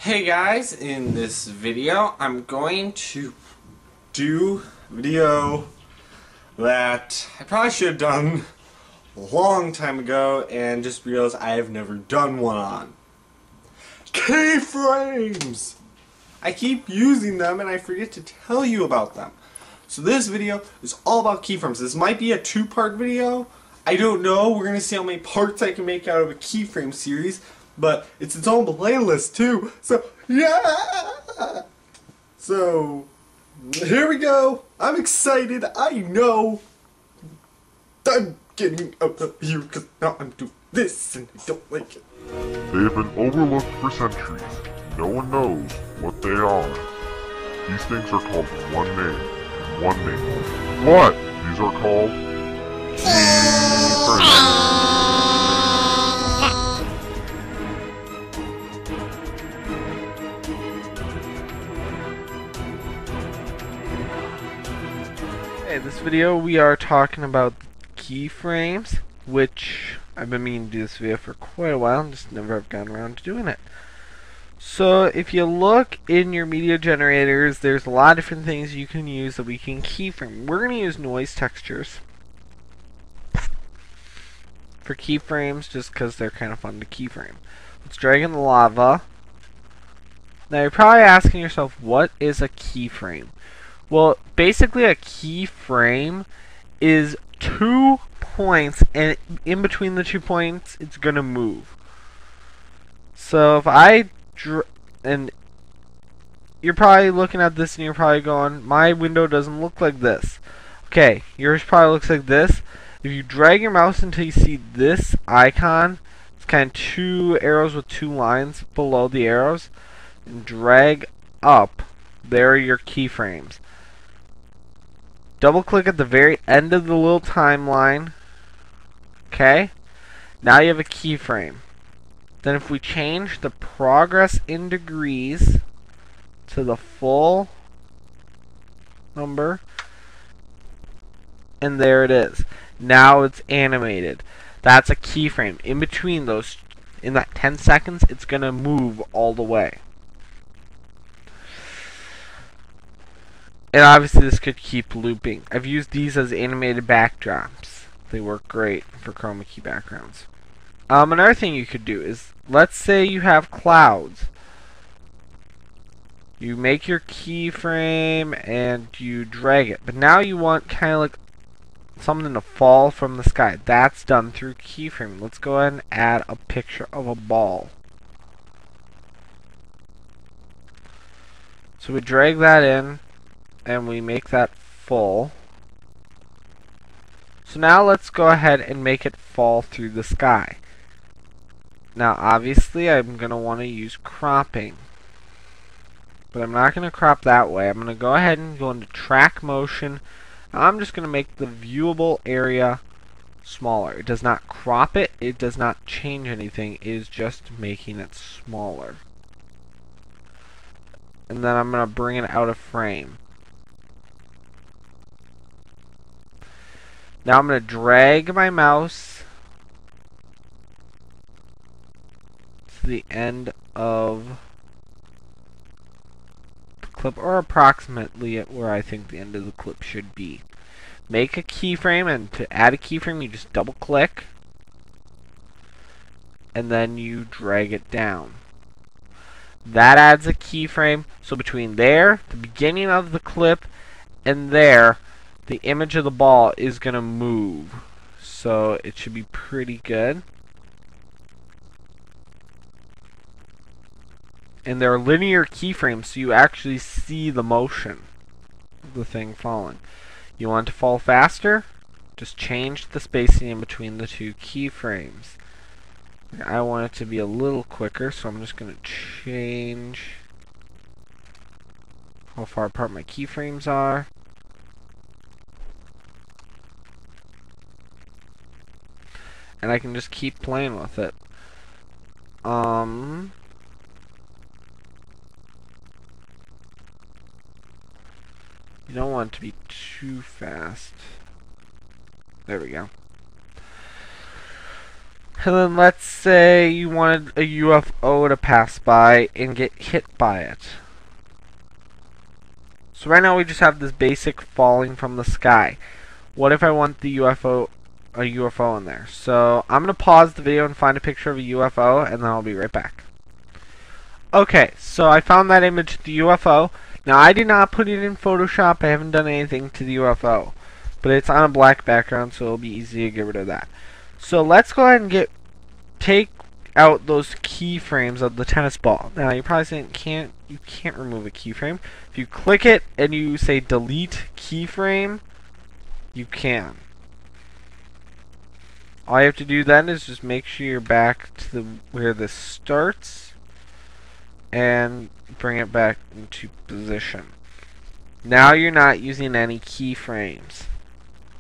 Hey guys, in this video I'm going to do a video that I probably should have done a long time ago and just realized I have never done one on. Keyframes! I keep using them and I forget to tell you about them. So this video is all about keyframes. This might be a two-part video. I don't know. We're going to see how many parts I can make out of a keyframe series. But it's its own playlist too, so yeah! So, here we go! I'm excited, I know! I'm getting out of here because now I'm doing this and I don't like it. They have been overlooked for centuries. No one knows what they are. These things are called one name, and one name only. What? These are called keyframes. In this video we are talking about keyframes, which I've been meaning to do this video for quite a while and just never have gotten around to doing it. So if you look in your media generators, there's a lot of different things you can use that we can keyframe. We're going to use noise textures for keyframes just because they're kind of fun to keyframe. Let's drag in the lava. Now you're probably asking yourself, what is a keyframe? Well, basically a keyframe is 2 points, and in between the 2 points, it's going to move. So if I and you're probably looking at this and you're probably going, my window doesn't look like this. Okay, yours probably looks like this. If you drag your mouse until you see this icon, it's kind of 2 arrows with 2 lines below the arrows, and drag up, there are your keyframes. Double click at the very end of the little timeline. Okay, now you have a keyframe. Then if we change the progress in degrees to the full number, and there it is. Now it's animated. That's a keyframe. In between those, in that 10 seconds, it's going to move all the way. And obviously this could keep looping. I've used these as animated backdrops. They work great for chroma key backgrounds. Another thing you could do is, let's say you have clouds. You make your keyframe and you drag it. But now you want kind of like something to fall from the sky. That's done through keyframe. Let's go ahead and add a picture of a ball. So we drag that in, and we make that full. So now let's go ahead and make it fall through the sky. Now obviously I'm going to want to use cropping, but I'm not going to crop that way. I'm going to go ahead and go into track motion. I'm just going to make the viewable area smaller. It does not crop it, it does not change anything, it is just making it smaller. And then I'm going to bring it out of frame. Now I'm going to drag my mouse to the end of the clip, or approximately at where I think the end of the clip should be. Make a keyframe, and to add a keyframe you just double click and then you drag it down. That adds a keyframe, so between there, the beginning of the clip, and there, the image of the ball is going to move. So it should be pretty good. And they're linear keyframes, so you actually see the motion of the thing falling. You want it to fall faster? Just change the spacing in between the 2 keyframes. I want it to be a little quicker, so I'm just going to change how far apart my keyframes are. And I can just keep playing with it. You don't want it to be too fast. There we go. And then let's say you wanted a UFO to pass by and get hit by it. So right now we just have this basic falling from the sky. What if I want a UFO in there? So I'm going to pause the video and find a picture of a UFO, and then I'll be right back. Okay, so I found that image of the UFO. Now I did not put it in Photoshop. I haven't done anything to the UFO. But it's on a black background, so it'll be easy to get rid of that. So let's go ahead and take out those keyframes of the tennis ball. Now you're probably saying you can't remove a keyframe. If you click it and you say delete keyframe, you can. All you have to do then is just make sure you're back to where this starts and bring it back into position. Now you're not using any keyframes.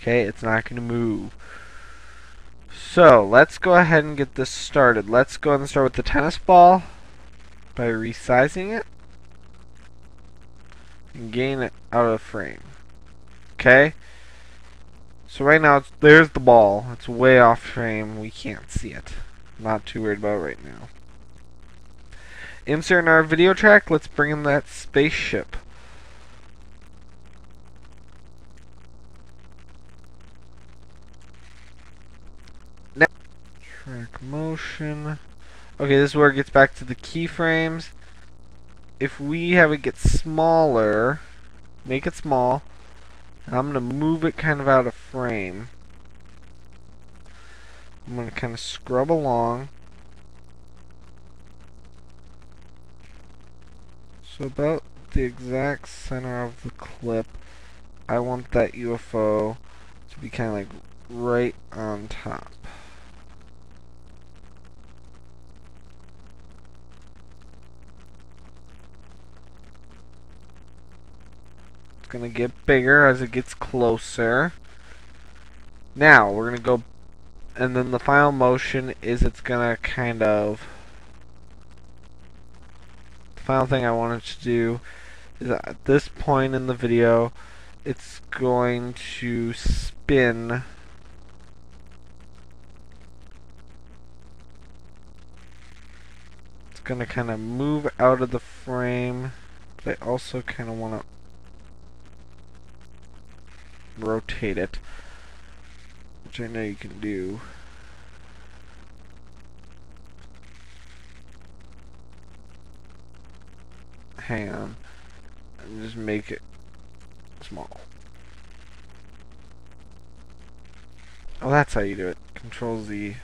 Okay, it's not going to move. So let's go ahead and get this started. Let's go ahead and start with the tennis ball by resizing it and getting it out of frame. Okay, so right now there's the ball. It's way off frame. We can't see it. Not too worried about it right now. Insert in our video track. Let's bring in that spaceship. Track motion. Okay, this is where it gets back to the keyframes. If we have it get smaller, make it small. And I'm going to move it kind of out of frame. I'm going to kind of scrub along. So about the exact center of the clip, I want that UFO to be kind of like right on top. Going to get bigger as it gets closer. Now we're going to go, and then the final motion is it's going to kind of, the final thing I wanted to do is at this point in the video it's going to spin it's going to kind of move out of the frame, but I also kind of want to rotate it, which I know you can do. Hang on, and just make it small. Oh, that's how you do it. Control Z.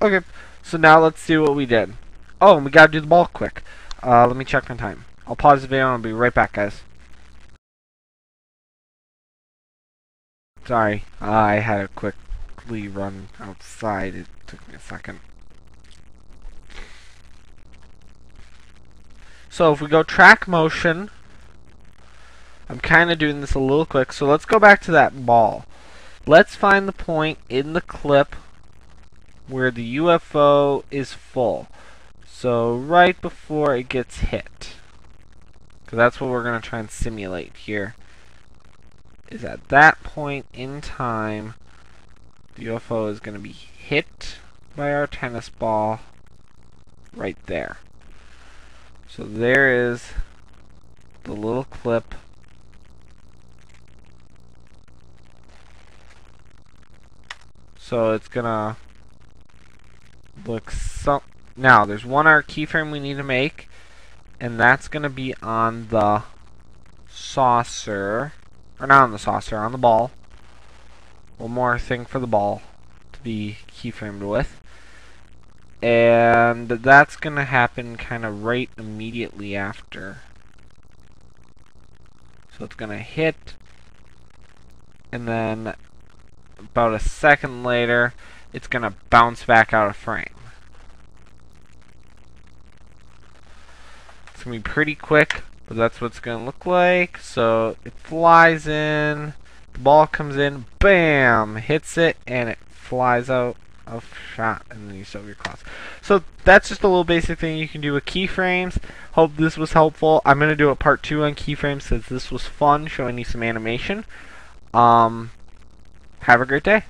Okay, so now let's see what we did. Oh, and we gotta do the ball quick. Let me check my time. I'll pause the video and I'll be right back, guys. Sorry, I had to quickly run outside. It took me a second. So if we go track motion, I'm kind of doing this a little quick. So let's go back to that ball. Let's find the point in the clip where the UFO is full. So right before it gets hit. Because that's what we're going to try and simulate here. Is at that point in time, the UFO is going to be hit by our tennis ball right there. So there is the little clip. So it's going to look now there's one other keyframe we need to make, and that's going to be on the saucer, or not on the saucer, on the ball. One more thing for the ball to be keyframed with, and that's going to happen kind of right immediately after. So it's going to hit, and then about a second later it's going to bounce back out of frame. It's going to be pretty quick, but that's what it's going to look like. So it flies in, the ball comes in, bam, hits it, and it flies out of shot, and then you save your class. So that's just a little basic thing you can do with keyframes. Hope this was helpful. I'm going to do a part 2 on keyframes since this was fun, showing you some animation. Have a great day.